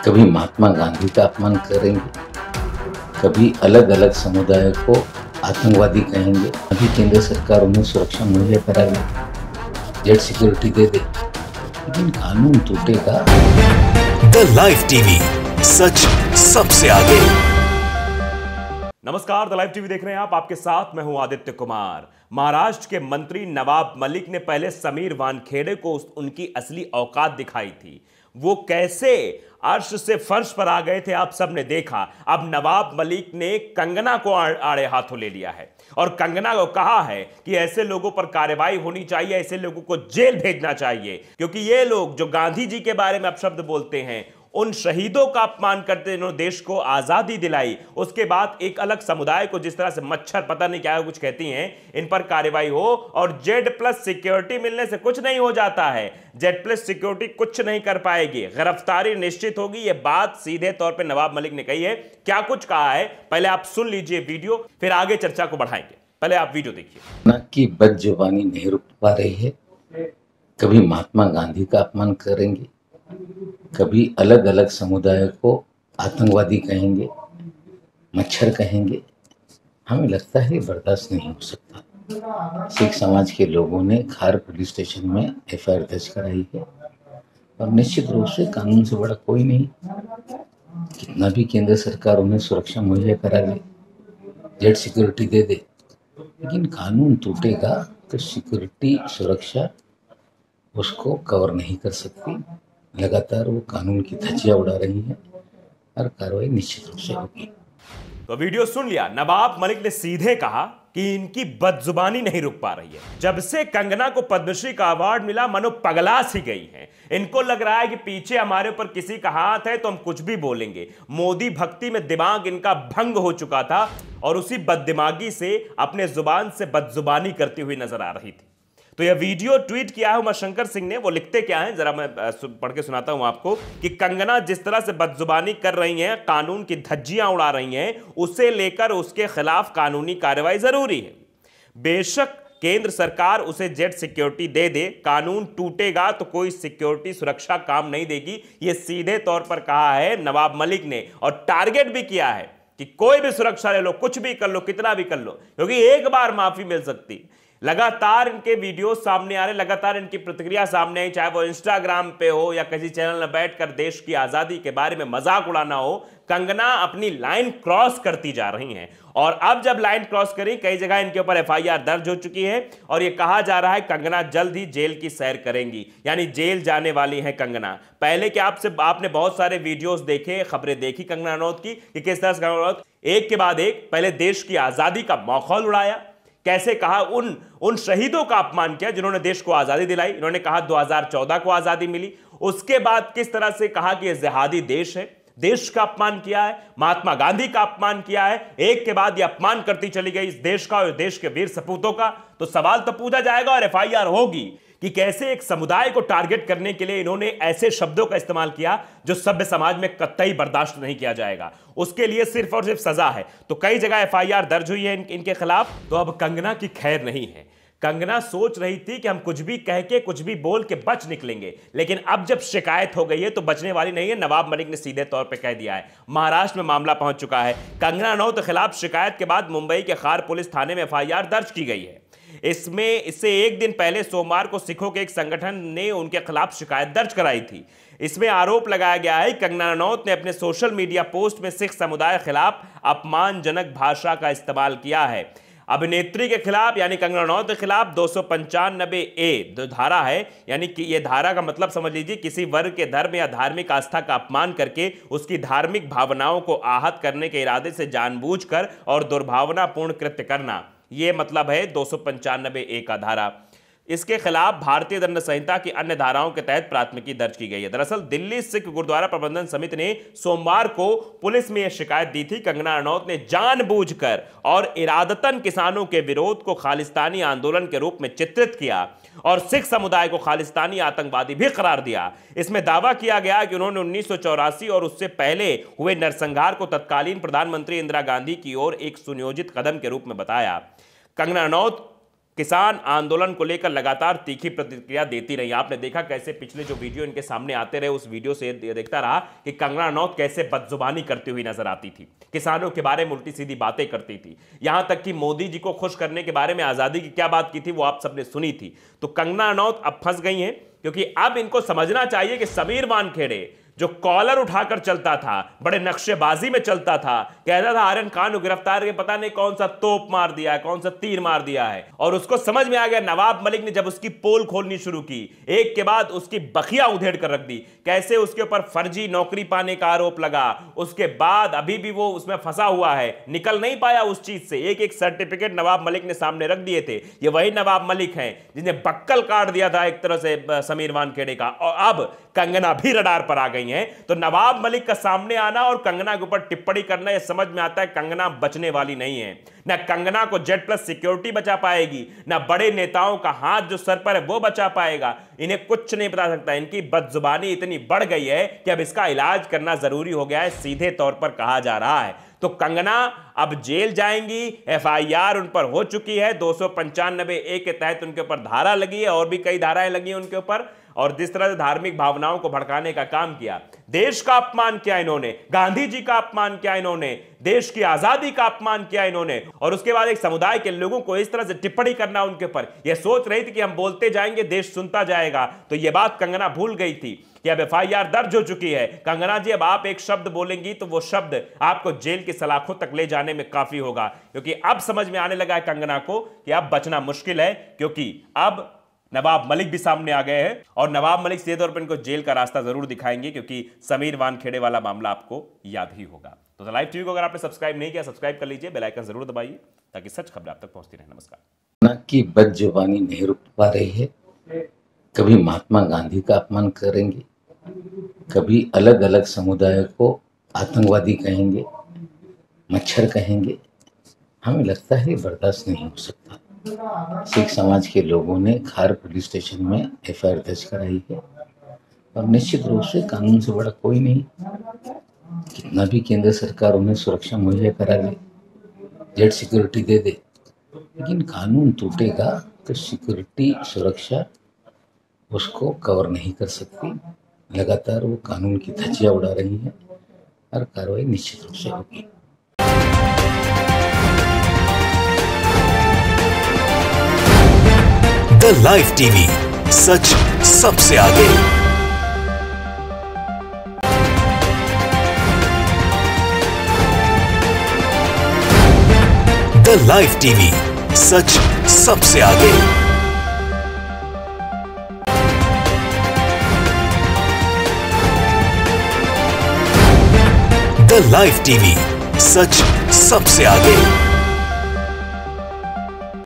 कभी महात्मा गांधी का अपमान करेंगे, कभी अलग अलग समुदाय को आतंकवादी कहेंगे, अभी केंद्र सरकार उन्हें सुरक्षा मुहैया कराएगी, जेड सिक्योरिटी दे दे, लेकिन कानून टूटेगा। द लाइव टीवी, सच सबसे आगे। नमस्कार, द लाइव टीवी देख रहे हैं आप। आपके साथ मैं हूं आदित्य कुमार। महाराष्ट्र के मंत्री नवाब मलिक ने पहले समीर वानखेड़े को उनकी असली औकात दिखाई थी। वो कैसे अर्श से फर्श पर आ गए थे आप सबने देखा। अब नवाब मलिक ने कंगना को आड़े हाथों ले लिया है और कंगना को कहा है कि ऐसे लोगों पर कार्रवाई होनी चाहिए, ऐसे लोगों को जेल भेजना चाहिए, क्योंकि ये लोग जो गांधी जी के बारे में अपशब्द बोलते हैं, उन शहीदों का अपमान करते इन्होंने देश को आजादी दिलाई। उसके बाद एक अलग समुदाय को जिस तरह से मच्छर पता नहीं क्या कुछ कहती हैं, इन पर कार्रवाई हो। और जेड प्लस सिक्योरिटी मिलने से कुछ नहीं हो जाता है। जेड प्लस सिक्योरिटी कुछ नहीं कर पाएगी, गिरफ्तारी निश्चित होगी। यह बात सीधे तौर पर नवाब मलिक ने कही है। क्या कुछ कहा है, पहले आप सुन लीजिए वीडियो, फिर आगे चर्चा को बढ़ाएंगे। पहले आप वीडियो देखिए। ना कि बदजुबानी नहीं रुक पा रही है, कभी महात्मा गांधी का अपमान करेंगे, कभी अलग अलग समुदाय को आतंकवादी कहेंगे, मच्छर कहेंगे। हमें लगता है बर्दाश्त नहीं हो सकता। सिख समाज के लोगों ने खार पुलिस स्टेशन में एफआईआर दर्ज कराई है और निश्चित रूप से कानून से बड़ा कोई नहीं। कितना भी केंद्र सरकार उन्हें सुरक्षा मुहैया करा ले, जेड सिक्योरिटी दे दे, लेकिन कानून टूटेगा तो सिक्योरिटी सुरक्षा उसको कवर नहीं कर सकती। लगातार वो कानून की धज्जियां उड़ा रही है और कार्रवाई निश्चित रूप से होगी। तो वीडियो सुन लिया। नवाब मलिक ने सीधे कहा कि इनकी बदजुबानी नहीं रुक पा रही है। जब से कंगना को पद्मश्री का अवार्ड मिला, मनो पगला सी गई हैं। इनको लग रहा है कि पीछे हमारे ऊपर किसी का हाथ है तो हम कुछ भी बोलेंगे। मोदी भक्ति में दिमाग इनका भंग हो चुका था और उसी बददिमागी से अपने जुबान से बदजुबानी करती हुई नजर आ रही थी। तो यह वीडियो ट्वीट किया है उमाशंकर सिंह ने। वो लिखते क्या है जरा मैं पढ़ के सुनाता हूं आपको कि कंगना जिस तरह से बदजुबानी कर रही हैं, कानून की धज्जियां उड़ा रही हैं, उसे लेकर उसके खिलाफ कानूनी कार्रवाई जरूरी है। बेशक केंद्र सरकार उसे जेड सिक्योरिटी दे दे, कानून टूटेगा तो कोई सिक्योरिटी सुरक्षा काम नहीं देगी। यह सीधे तौर पर कहा है नवाब मलिक ने और टारगेट भी किया है कि कोई भी सुरक्षा ले लो, कुछ भी कर लो, कितना भी कर लो, क्योंकि एक बार माफी मिल सकती। लगातार इनके वीडियो सामने आ रहे, लगातार इनकी प्रतिक्रिया सामने आई, चाहे वो इंस्टाग्राम पे हो या किसी चैनल में बैठकर देश की आजादी के बारे में मजाक उड़ाना हो। कंगना अपनी लाइन क्रॉस करती जा रही हैं और अब जब लाइन क्रॉस करी, कई जगह इनके ऊपर एफआईआर दर्ज हो चुकी है और यह कहा जा रहा है कंगना जल्द ही जेल की सैर करेंगी, यानी जेल जाने वाली है कंगना। पहले कि आपने बहुत सारे वीडियोस देखे, खबरें देखी कंगना रनौत की कि किस तरह से कंगना रनौत एक के बाद एक पहले देश की आजादी का मखौल उड़ाया, कैसे कहा उन शहीदों का अपमान किया जिन्होंने देश को आजादी दिलाई। इन्होंने कहा 2014 को आजादी मिली। उसके बाद किस तरह से कहा कि यह जिहादी देश है, देश का अपमान किया है, महात्मा गांधी का अपमान किया है। एक के बाद यह अपमान करती चली गई इस देश का और देश के वीर सपूतों का। तो सवाल तो पूछा जाएगा और एफआईआर होगी कि कैसे एक समुदाय को टारगेट करने के लिए इन्होंने ऐसे शब्दों का इस्तेमाल किया जो सभ्य समाज में कतई बर्दाश्त नहीं किया जाएगा। उसके लिए सिर्फ और सिर्फ सजा है। तो कई जगह एफआईआर दर्ज हुई है इनके खिलाफ। तो अब कंगना की खैर नहीं है। कंगना सोच रही थी कि हम कुछ भी कह के, कुछ भी बोल के बच निकलेंगे, लेकिन अब जब शिकायत हो गई है तो बचने वाली नहीं है। नवाब मलिक ने सीधे तौर पर कह दिया है। महाराष्ट्र में मामला पहुंच चुका है। कंगना रनौत के खिलाफ शिकायत के बाद मुंबई के खार पुलिस थाने में एफआईआर दर्ज की गई है। इससे एक दिन पहले सोमवार को सिखों के एक संगठन ने उनके खिलाफ शिकायत दर्ज कराई थी। इसमें आरोप लगाया गया है कि कंगना रनौत ने अपने सोशल मीडिया पोस्ट में सिख समुदाय के खिलाफ अपमानजनक भाषा का इस्तेमाल किया है। अभिनेत्री के खिलाफ यानी कंगना रनौत के खिलाफ 295A जो धारा है, यानी कि यह धारा का मतलब समझ लीजिए किसी वर्ग के धर्म या धार्मिक आस्था का अपमान करके उसकी धार्मिक भावनाओं को आहत करने के इरादे से जानबूझकर और दुर्भावनापूर्ण कृत्य करना। यह मतलब है 295A का धारा। इसके खिलाफ भारतीय दंड संहिता की अन्य धाराओं के तहत प्राथमिकी दर्ज की गई है। दरअसल दिल्ली सिख गुरुद्वारा प्रबंधन समिति ने सोमवार को पुलिस में यह शिकायत दी थी। कंगना रनौत ने जानबूझकर और इरादतन किसानों के विरोध को खालिस्तानी आंदोलन के रूप में चित्रित किया और सिख समुदाय को खालिस्तानी आतंकवादी भी करार दिया। इसमें दावा किया गया कि उन्होंने 1984 और उससे पहले हुए नरसंहार को तत्कालीन प्रधानमंत्री इंदिरा गांधी की ओर एक सुनियोजित कदम के रूप में बताया। कंगना रनौत किसान आंदोलन को लेकर लगातार तीखी प्रतिक्रिया देती रही। आपने देखा कैसे पिछले जो वीडियो इनके सामने आते रहे, उस वीडियो से देखता रहा कि कंगना रनौत कैसे बदजुबानी करती हुई नजर आती थी, किसानों के बारे में उल्टी सीधी बातें करती थी, यहां तक कि मोदी जी को खुश करने के बारे में आजादी की क्या बात की थी वो आप सबने सुनी थी। तो कंगना रनौत अब फंस गई हैं, क्योंकि अब इनको समझना चाहिए कि समीर वानखेड़े जो कॉलर उठाकर चलता था, बड़े नक्शेबाजी में चलता था, कहता था आर्यन खान को गिरफ्तार के पता नहीं कौन सा तोप मार दिया है, कौन सा तीर मार दिया है, और उसको समझ में आ गया। नवाब मलिक ने जब उसकी पोल खोलनी शुरू की, एक के बाद उसकी बखिया उधेड़ कर रख दी, कैसे उसके ऊपर फर्जी नौकरी पाने का आरोप लगा, उसके बाद अभी भी वो उसमें फंसा हुआ है, निकल नहीं पाया उस चीज से। एक एक सर्टिफिकेट नवाब मलिक ने सामने रख दिए थे। ये वही नवाब मलिक हैं जिसने बक्कल काट दिया था एक तरह से समीर वानखेड़े का, और अब कंगना भी रडार पर आ गई हैं। तो नवाब मलिक का सामने आना और कंगना के ऊपर टिप्पणी करना, यह समझ में आता है कंगना बचने वाली नहीं है। ना कंगना को Z+ सिक्योरिटी बचा पाएगी, ना बड़े नेताओं का हाथ जो सर पर है वो बचा पाएगा। इन्हें कुछ नहीं बता सकता। इनकी बदजुबानी इतनी बढ़ गई है कि अब इसका इलाज करना जरूरी हो गया है, सीधे तौर पर कहा जा रहा है। तो कंगना अब जेल जाएंगी, FIR उन पर हो चुकी है, 295A के तहत उनके ऊपर धारा लगी है, और भी कई धाराएं लगी हैं उनके ऊपर। और जिस तरह से धार्मिक भावनाओं को भड़काने का काम किया, देश का अपमान किया इन्होंने, गांधी जी का अपमान किया इन्होंने, देश की आजादी का अपमान किया इन्होंने, और उसके बाद एक समुदाय के लोगों को इस तरह से टिप्पणी करना उनके ऊपर। यह सोच रही थी कि हम बोलते जाएंगे देश सुनता जाएगा, तो यह बात कंगना भूल गई थी कि अब FIR दर्ज हो चुकी है। कंगना जी, अब आप एक शब्द बोलेंगी तो वो शब्द आपको जेल की सलाखों तक ले जाने में काफी होगा, क्योंकि अब समझ में आने लगा है कंगना को कि अब बचना मुश्किल है, क्योंकि अब नवाब मलिक भी सामने आ गए हैं, और नवाब मलिक सीधे तौर पर इनको जेल का रास्ता जरूर दिखाएंगे, क्योंकि समीर वानखेड़े वाला मामला आपको याद ही होगा। तो लाइव टीवी को अगर आपने सब्सक्राइब नहीं किया, सब्सक्राइब कर लीजिए, बेल आइकन जरूर दबाइए ताकि सच खबर आप तक पहुंचती रहे। नमस्कार। ना की बदजुबानी नहीं रुक पा रही है। कभी महात्मा गांधी का अपमान करेंगे, कभी अलग अलग समुदायों को आतंकवादी कहेंगे, मच्छर कहेंगे। हमें लगता है बर्दाश्त नहीं हो सकता। सिख समाज के लोगों ने खार पुलिस स्टेशन में FIR दर्ज कराई है, और निश्चित रूप से कानून से बड़ा कोई नहीं। कितना भी केंद्र सरकार उन्हें सुरक्षा मुहैया करा ले, जेट सिक्योरिटी दे दे, लेकिन कानून टूटेगा तो सिक्योरिटी सुरक्षा उसको कवर नहीं कर सकती। लगातार वो कानून की धज्जियां उड़ा रही है, और कार्रवाई निश्चित रूप से होगी। द लाइव टीवी, सच सबसे आगे। द लाइव टीवी, सच सबसे आगे। द लाइव टीवी, सच सबसे आगे।